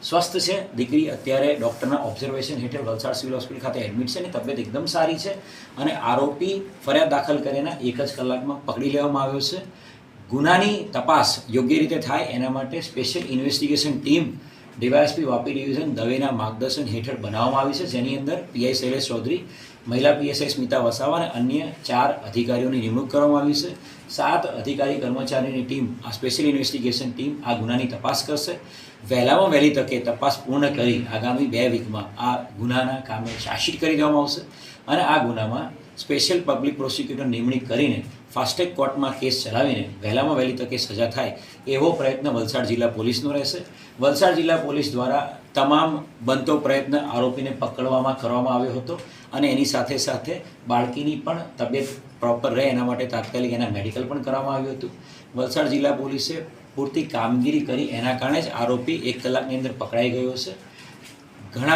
સ્વસ્થ છે. દીકરી અત્યારે ડૉક્ટરના ઓબ્ઝર્વેશન હેઠળ વલસાડ સિવિલ હોસ્પિટલ ખાતે એડમિટ છે અને તબિયત એકદમ સારી છે. અને આરોપી ફરિયાદ દાખલ કરીને 1 જ કલાકમાં પકડી લેવામાં આવ્યો છે. ગુનાની તપાસ યોગ્ય રીતે થાય એના માટે special investigation team DYSP Vapi division દવેના માર્ગદર્શન હેઠળ બનાવવામાં આવી છે, જેની અંદર પીઆઈ શૈલેષ ચૌધરી, મહિલા પીએસઆઈ સ્મિતા વસાવા અને અન્ય 4 અધિકારીઓની નિમણૂક કરવામાં આવી છે. 7 અધિકારી કર્મચારીની ટીમ, આ સ્પેશિયલ ઇન્વેસ્ટિગેશન ટીમ આ ગુનાની તપાસ કરશે. વહેલામાં વહેલી તકે તપાસ પૂર્ણ કરી આગામી 2 વીકમાં આ ગુનાના કામે ચાર્જશીટ કરી દેવામાં આવશે અને આ ગુનામાં સ્પેશિયલ પબ્લિક પ્રોસિક્યુટર નિમણૂક કરીને ફાસ્ટ-ટ્રેક કોર્ટમાં કેસ ચલાવીને વહેલામાં વહેલી તકે સજા થાય એવો પ્રયત્ન વલસાડ જિલ્લા પોલીસનો રહેશે. વલસાડ જિલ્લા પોલીસ દ્વારા તમામ બનતો પ્રયત્ન આરોપીને પકડવામાં કરવામાં આવ્યો હતો અને એની સાથે સાથે બાળકીની પણ તબિયત પ્રોપર રહે એના માટે તાત્કાલિક એના મેડિકલ પણ કરવામાં આવ્યું હતું. વલસાડ જિલ્લા પોલીસે પૂરતી કામગીરી કરી એના કારણે જ આરોપી 1 કલાકની અંદર પકડાઈ ગયો છે. ઘણા